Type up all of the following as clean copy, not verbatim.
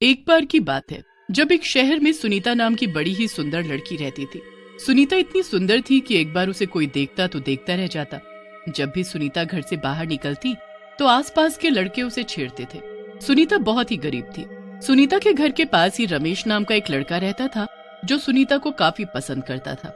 एक बार की बात है जब एक शहर में सुनीता नाम की बड़ी ही सुंदर लड़की रहती थी। सुनीता इतनी सुंदर थी कि एक बार उसे कोई देखता तो देखता रह जाता। जब भी सुनीता घर से बाहर निकलती तो आसपास के लड़के उसे छेड़ते थे। सुनीता बहुत ही गरीब थी। सुनीता के घर के पास ही रमेश नाम का एक लड़का रहता था जो सुनीता को काफी पसंद करता था।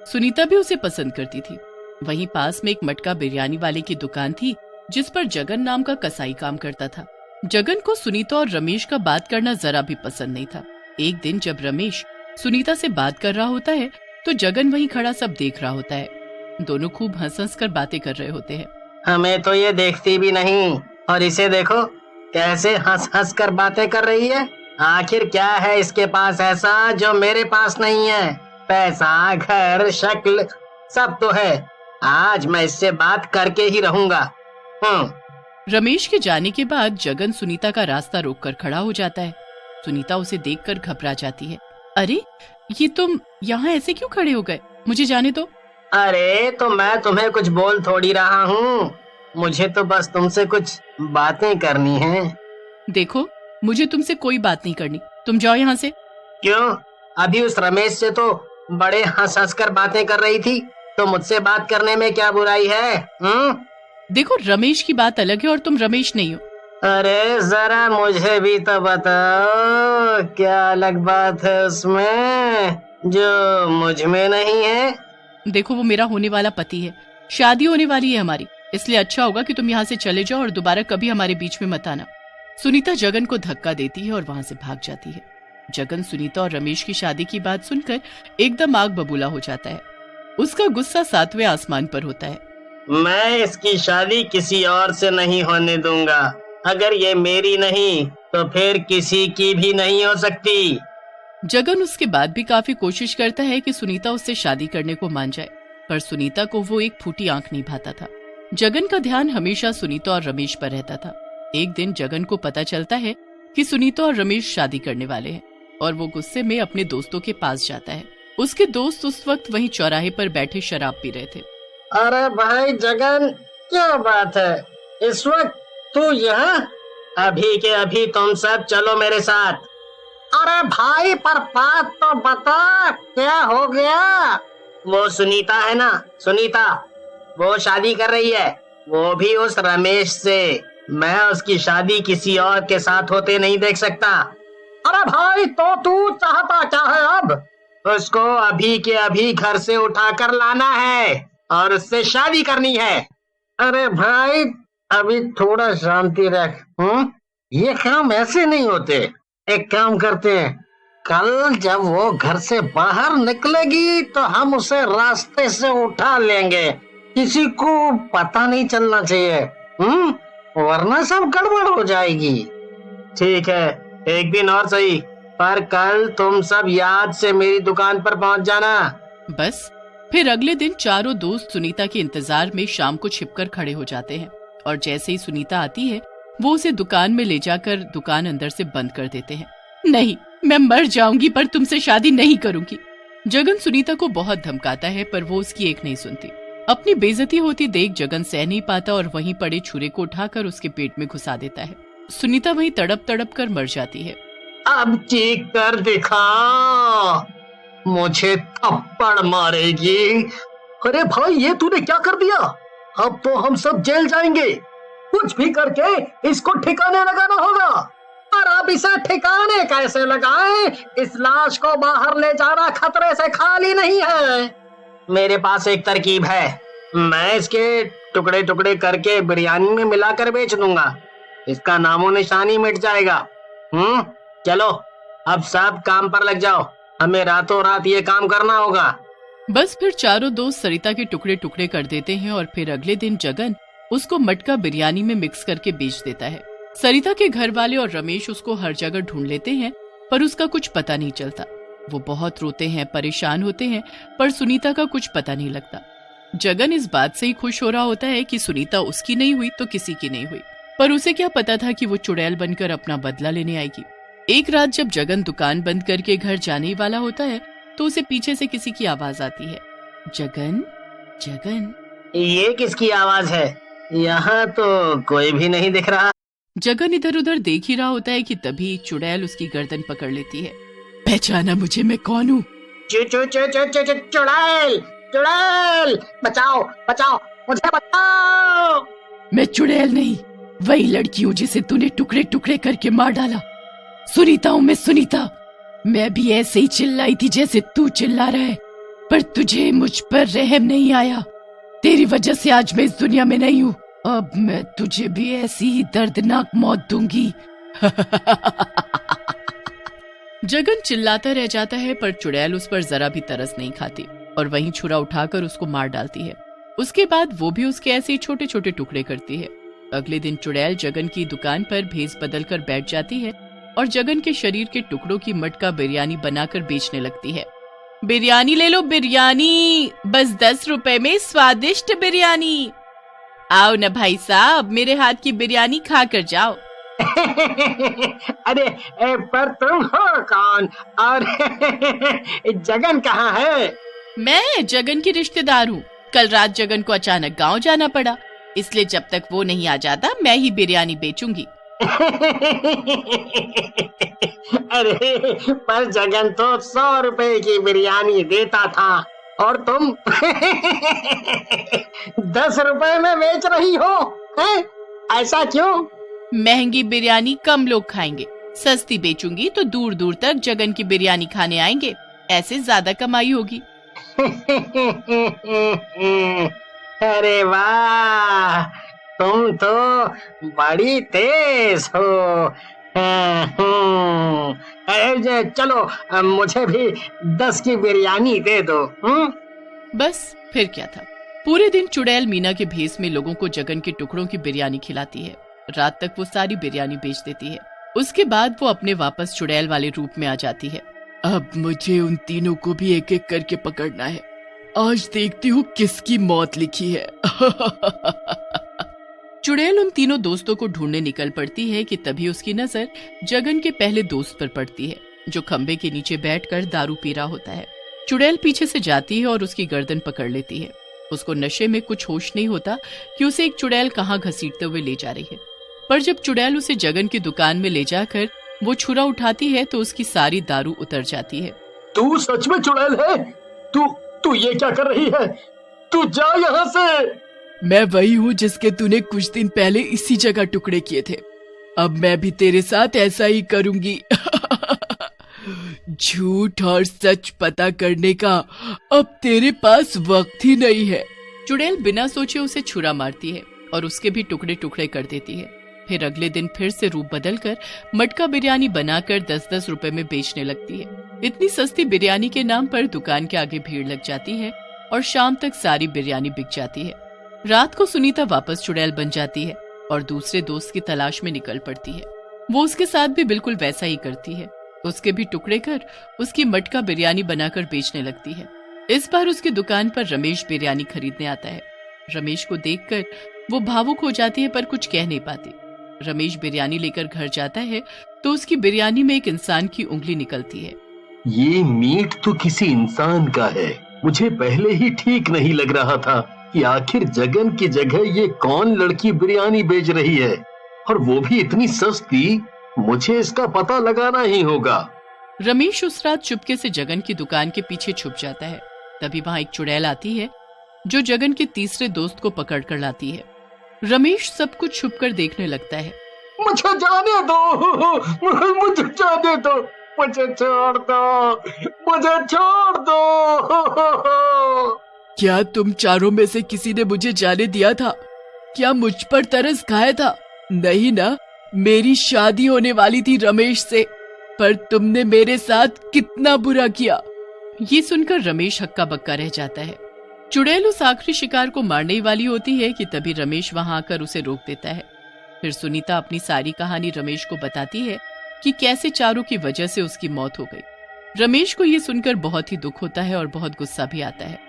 सुनीता भी उसे पसंद करती थी। वहीं पास में एक मटका बिरयानी वाले की दुकान थी जिस पर जगन नाम का कसाई काम करता था। जगन को सुनीता और रमेश का बात करना जरा भी पसंद नहीं था। एक दिन जब रमेश सुनीता से बात कर रहा होता है तो जगन वहीं खड़ा सब देख रहा होता है। दोनों खूब हंस हंस कर बातें कर रहे होते हैं। हमें तो ये देखती भी नहीं और इसे देखो कैसे हंस हंस कर बातें कर रही है। आखिर क्या है इसके पास ऐसा जो मेरे पास नहीं है? पैसा, घर, शक्ल सब तो है। आज मैं इससे बात करके ही रहूंगा। रमेश के जाने के बाद जगन सुनीता का रास्ता रोककर खड़ा हो जाता है। सुनीता उसे देखकर घबरा जाती है। अरे ये तुम यहाँ ऐसे क्यों खड़े हो गए? मुझे जाने दो। अरे तो मैं तुम्हें कुछ बोल थोड़ी रहा हूँ, मुझे तो बस तुमसे कुछ बातें करनी है। देखो मुझे तुमसे कोई बात नहीं करनी, तुम जाओ यहाँ से। क्यों? अभी उस रमेश से तो बड़े हंस हंस कर बातें कर रही थी, तो मुझसे बात करने में क्या बुराई है? देखो रमेश की बात अलग है और तुम रमेश नहीं हो। अरे जरा मुझे भी तो बताओ क्या अलग बात है उसमें जो मुझ में नहीं है? देखो वो मेरा होने वाला पति है, शादी होने वाली है हमारी, इसलिए अच्छा होगा कि तुम यहाँ से चले जाओ और दोबारा कभी हमारे बीच में मत आना। सुनीता जगन को धक्का देती है और वहाँ से भाग जाती है। जगन सुनीता और रमेश की शादी की बात सुनकर एकदम आग बबूला हो जाता है। उसका गुस्सा 7वें आसमान पर होता है। मैं इसकी शादी किसी और से नहीं होने दूंगा। अगर ये मेरी नहीं तो फिर किसी की भी नहीं हो सकती। जगन उसके बाद भी काफी कोशिश करता है कि सुनीता उससे शादी करने को मान जाए, पर सुनीता को वो एक फूटी आंख नहीं भाता था। जगन का ध्यान हमेशा सुनीता और रमेश पर रहता था। एक दिन जगन को पता चलता है कि सुनीता और रमेश शादी करने वाले हैं और वो गुस्से में अपने दोस्तों के पास जाता है। उसके दोस्त उस वक्त वहीं चौराहे पर बैठे शराब पी रहे थे। अरे भाई जगन, क्या बात है इस वक्त तू यहाँ? अभी के अभी तुम सब चलो मेरे साथ। अरे भाई पर बात तो बता, क्या हो गया? वो सुनीता है ना, सुनीता, वो शादी कर रही है, वो भी उस रमेश से। मैं उसकी शादी किसी और के साथ होते नहीं देख सकता। अरे भाई तो तू चाहता क्या है अब? उसको अभी के अभी घर से उठाकर लाना है और उससे शादी करनी है। अरे भाई अभी थोड़ा शांति रख। ये काम ऐसे नहीं होते। एक काम करते हैं, कल जब वो घर से बाहर निकलेगी तो हम उसे रास्ते से उठा लेंगे। किसी को पता नहीं चलना चाहिए, वरना सब गड़बड़ हो जाएगी। ठीक है, एक दिन और सही, पर कल तुम सब याद से मेरी दुकान पर पहुंच जाना। बस फिर अगले दिन चारों दोस्त सुनीता के इंतजार में शाम को छिपकर खड़े हो जाते हैं और जैसे ही सुनीता आती है वो उसे दुकान में ले जाकर दुकान अंदर से बंद कर देते हैं। नहीं, मैं मर जाऊंगी पर तुमसे शादी नहीं करूंगी। जगन सुनीता को बहुत धमकाता है पर वो उसकी एक नहीं सुनती। अपनी बेइज्जती होती देख जगन सह नहीं पाता और वहीं पड़े छुरे को उठाकर उसके पेट में घुसा देता है। सुनीता वहीं तड़प तड़प कर मर जाती है। अब चीख कर दिखा, मुझे थप्पड़ मारेगी। अरे भाई ये तूने क्या कर दिया? अब तो हम सब जेल जाएंगे। कुछ भी करके इसको ठिकाने लगाना होगा। और अब इसे ठिकाने कैसे लगाएं? इस लाश को बाहर ले जाना खतरे से खाली नहीं है। मेरे पास एक तरकीब है, मैं इसके टुकड़े टुकड़े करके बिरयानी में मिलाकर बेच दूंगा। इसका नामो निशानी मिट जाएगा। चलो अब सब काम पर लग जाओ, हमें रातों रात ये काम करना होगा। बस फिर चारों दोस्त सरिता के टुकड़े टुकड़े कर देते हैं और फिर अगले दिन जगन उसको मटका बिरयानी में मिक्स करके बेच देता है। सरिता के घर वाले और रमेश उसको हर जगह ढूंढ लेते हैं पर उसका कुछ पता नहीं चलता। वो बहुत रोते हैं, परेशान होते हैं, पर सुनीता का कुछ पता नहीं लगता। जगन इस बात से ही खुश हो रहा होता है कि सुनीता उसकी नहीं हुई तो किसी की नहीं हुई, पर उसे क्या पता था कि वो चुड़ैल बनकर अपना बदला लेने आएगी। एक रात जब जगन दुकान बंद करके घर जाने ही वाला होता है तो उसे पीछे से किसी की आवाज आती है। जगन, जगन। ये किसकी आवाज है? यहाँ तो कोई भी नहीं दिख रहा। जगन इधर उधर देख ही रहा होता है कि तभी चुड़ैल उसकी गर्दन पकड़ लेती है। पहचाना मुझे, मैं कौन हूँ? चुड़ैल, चुड़ैल, बचाओ बचाओ, मुझे बचाओ। मैं चुड़ैल नहीं, वही लड़की हूँ जिसे तूने टुकड़े टुकड़े करके मार डाला। सुनीता हूँ मैं, सुनीता। मैं भी ऐसे ही चिल्लाई थी जैसे तू चिल्ला रहा है, पर तुझे मुझ पर रहम नहीं आया। तेरी वजह से आज मैं इस दुनिया में नहीं हूँ। अब मैं तुझे भी ऐसी ही दर्दनाक मौत दूंगी। जगन चिल्लाता रह जाता है, पर चुड़ैल उस पर जरा भी तरस नहीं खाती और वहीं छुरा उठाकर उसको मार डालती है। उसके बाद वो भी उसके ऐसे ही छोटे छोटे टुकड़े करती है। अगले दिन चुड़ैल जगन की दुकान पर भेस बदलकर बैठ जाती है और जगन के शरीर के टुकड़ों की मटका बिरयानी बनाकर बेचने लगती है। बिरयानी ले लो, बिरयानी, बस 10 रुपए में स्वादिष्ट बिरयानी। आओ न भाई साहब, मेरे हाथ की बिरयानी खा कर जाओ। अरे पर तुम हो कौन और जगन कहाँ है? मैं जगन की रिश्तेदार हूँ। कल रात जगन को अचानक गांव जाना पड़ा, इसलिए जब तक वो नहीं आ जाता मैं ही बिरयानी बेचूंगी। अरे पर जगन तो 100 रुपए की बिरयानी देता था और तुम 10 रुपए में बेच रही हो, हैं? ऐसा क्यों? महंगी बिरयानी कम लोग खाएंगे, सस्ती बेचूंगी तो दूर दूर तक जगन की बिरयानी खाने आएंगे, ऐसे ज्यादा कमाई होगी। अरे वाह, तुम तो बड़ी तेज हो। चलो मुझे भी 10 की बिरयानी दे दो। बस फिर क्या था, पूरे दिन चुड़ैल मीना के भेस में लोगों को जगन के टुकड़ों की बिरयानी खिलाती है। रात तक वो सारी बिरयानी बेच देती है। उसके बाद वो अपने वापस चुड़ैल वाले रूप में आ जाती है। अब मुझे उन तीनों को भी एक एक करके पकड़ना है। आज देखती हूँ किसकी मौत लिखी है। चुड़ैल उन तीनों दोस्तों को ढूंढने निकल पड़ती है कि तभी उसकी नजर जगन के पहले दोस्त पर पड़ती है, जो खंबे के नीचे बैठकर दारू पी रहा होता है। चुड़ैल पीछे से जाती है और उसकी गर्दन पकड़ लेती है। उसको नशे में कुछ होश नहीं होता कि उसे एक चुड़ैल कहाँ घसीटते हुए ले जा रही है। पर जब चुड़ैल उसे जगन की दुकान में ले जाकर वो छुरा उठाती है तो उसकी सारी दारू उतर जाती है। तू सच में चुड़ैल है? तू ये क्या कर रही है? तू जा यहाँ से। मैं वही हूँ जिसके तूने कुछ दिन पहले इसी जगह टुकड़े किए थे। अब मैं भी तेरे साथ ऐसा ही करूंगी। झूठ और सच पता करने का अब तेरे पास वक्त ही नहीं है। चुड़ैल बिना सोचे उसे छुरा मारती है और उसके भी टुकड़े टुकड़े कर देती है। फिर अगले दिन फिर से रूप बदलकर मटका बिरयानी बनाकर 10-10 रुपए में बेचने लगती है। इतनी सस्ती बिरयानी के नाम पर दुकान के आगे भीड़ लग जाती है और शाम तक सारी बिरयानी बिक जाती है। रात को सुनीता वापस चुड़ैल बन जाती है और दूसरे दोस्त की तलाश में निकल पड़ती है। वो उसके साथ भी बिल्कुल वैसा ही करती है। उसके भी टुकड़े कर उसकी मटका बिरयानी बनाकर बेचने लगती है। इस बार उसकी दुकान पर रमेश बिरयानी खरीदने आता है। रमेश को देखकर वो भावुक हो जाती है पर कुछ कह नहीं पाती। रमेश बिरयानी लेकर घर जाता है तो उसकी बिरयानी में एक इंसान की उंगली निकलती है। ये मीट तो किसी इंसान का है। मुझे पहले ही ठीक नहीं लग रहा था कि आखिर जगन की जगह ये कौन लड़की बिरयानी बेच रही है, और वो भी इतनी सस्ती। मुझे इसका पता लगाना ही होगा। रमेश उस रात चुपके से जगन की दुकान के पीछे छुप जाता है। तभी वहां एक चुड़ैल आती है जो जगन के तीसरे दोस्त को पकड़ कर लाती है। रमेश सब कुछ छुपकर देखने लगता है। मुझे जाने दो, मुझे जाने दो, मुझे छोड़ दो, मुझे छोड़ दो। क्या तुम चारों में से किसी ने मुझे जाने दिया था? क्या मुझ पर तरस खाया था? नहीं ना, मेरी शादी होने वाली थी रमेश से, पर तुमने मेरे साथ कितना बुरा किया। ये सुनकर रमेश हक्का बक्का रह जाता है। चुड़ैल उस आखिरी शिकार को मारने ही वाली होती है कि तभी रमेश वहां आकर उसे रोक देता है। फिर सुनीता अपनी सारी कहानी रमेश को बताती है कि कैसे चारों की वजह से उसकी मौत हो गई। रमेश को ये सुनकर बहुत ही दुख होता है और बहुत गुस्सा भी आता है।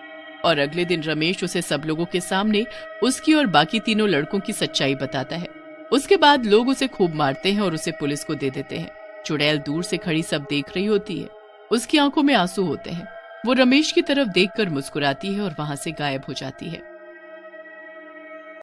और अगले दिन रमेश उसे सब लोगों के सामने उसकी और बाकी तीनों लड़कों की सच्चाई बताता है। उसके बाद लोग उसे खूब मारते हैं और उसे पुलिस को दे देते हैं। चुड़ैल दूर से खड़ी सब देख रही होती है। उसकी आंखों में आंसू होते हैं। वो रमेश की तरफ देखकर मुस्कुराती है और वहां से गायब हो जाती है।